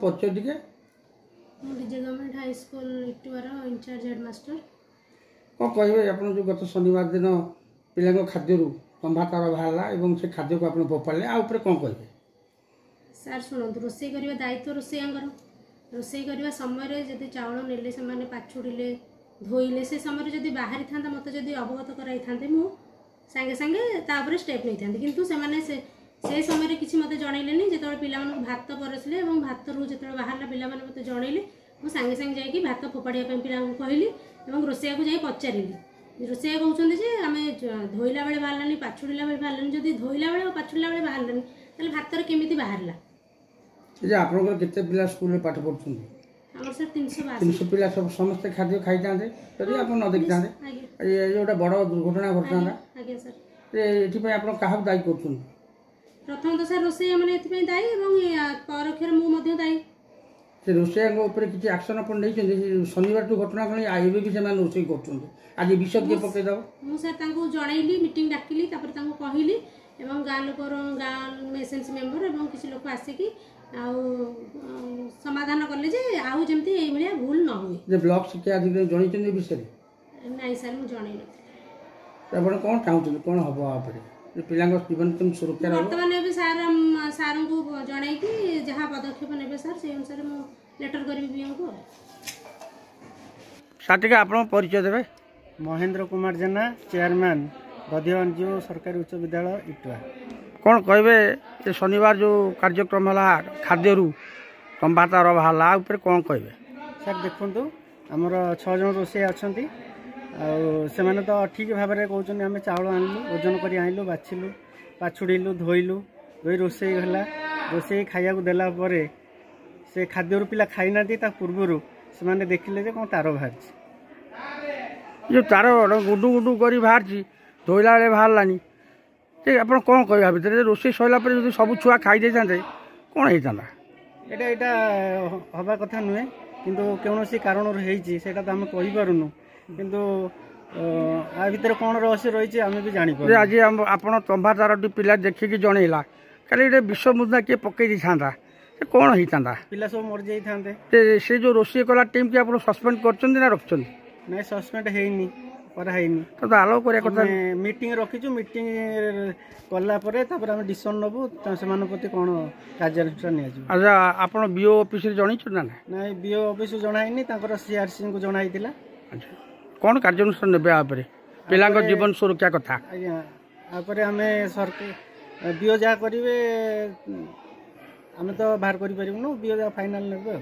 परिचय टिके DJ government high school इटुआर इंचार्ज हेडमास्टर। कौन कहे आप जो गत शनिवार दिन पिला खाद्य तंबा तार बाहर से खाद्य को आप फोपाड़े आउे कौन कहे सार शुणु रोषे करने दायित्व रोषेयर रोषे करने समय जदि चाउल नेले से पाछुड़े धोइले से समय जदि बाहरी था मत जदि अवगत कराई था सांगे सांगे स्टेप नहीं था किंतु से समय किसी मत जनइले जो पिला भात परसले भात रू जो बाहर पिला मत जनइले मुझे सांगे सांगे जाकि भात फोपाड़ा पिला कहली रोषेया को जाई पचारि रोषेया कहते आम धोइला बेले बाहरलानी पाछुड़ा बेले बाहरलानी जदि धोइला बेले पाछुड़ा बेले बाहरलानी ताले भातर केमिति बाहरला जे आपनकर केते पिला स्कूल में पाठ पढुछन हमर सर 300 पिला सब समस्त खाद्य खाई जाते यदि आप न देख जाते ये जोटा बड़ दुर्घटना घटना आगे सर एठी पे आप काहा दायी करछन प्रथम तो सर रोषेया माने एथि पे दायी एवं परक्षर मु मध्ये दायी से रोषेया ऊपर किसी एक्शन अपन नहीं शनिवार टू घटना कहीं आईबे भी से रोषे कर आज विषद के पकई दब मुझे जनइली मीटिंग डाकिली कहली गाँ लोक गाँ एसएनसी मेम्बर और किसी लोक आसिकी समाधान कले आउ जमती ये भूल न हुए जे ब्लॉक शिक्षा अधिकारी जणैछन विषय नहीं सर मुझे जनई आपण कौन चाहते कौन हम आप पिला जीवन तुम सुरक्षा बर्तमान ए सार सार को जनई जहाँ पदक्षेप ने सर से अनुसार मुझे लेटर करी बीएम को साटिका आपण परिचय देबे महेंद्र कुमार जेना चेयरमैन गधिवंजू सरकारी उच्च विद्यालय इटुआ कौन कहे शनिवार जो कार्यक्रम है खाद्य तंबा तार बाहर कौन कहे सर देखु आमर 6 जन रोषे अच्छा से तो ठीक भाव में कहते आम चाउल आनलु ओजन कर आनलु बाछिलु पाछुड़िलु धोइलु धोई रोषे है रोषे खाया देला से खाद्य पिला खाई ना पूर्व से देखिले कौन तार बाहर जो तार गुडू गुडू कर बाहर धोला बेले बाहरलानी आप कौन कह भितर रोषे सरला जो सब छुआ खाई कौन होता यहाँ हवा कथा नुहे किंतु कौन सी कारण होता तो आम कहीपरूनु किंतु आ भीतर कौन रहस्य रही आम भी जानी आज आप तंबा तार पिला देखिकी जनइला खाली विष मुद्दा किए पकई था कौन होता पिला सब मर जाते से जो रोषे कला टीम की आप सस्पेंड कर रखुच्च ना सस्पेंड है कराइनी तो आलो कथा मीटिंग रखीचु मीटिंग कला आम डिसीजन नबू से प्रति कौन कार्यानुष्ठान अच्छा आप बीओ ऑफिस जन ना बीओ ऑफिस जनाई सीआरसी को जनाई कौन कार्यानुष्ठान ने पिला जीवन सुरक्षा कथा आज्ञा आम सरकार बीओ जहाँ करेंगे आम तो बाहर कर बीओ जहाँ फाइनाल ने।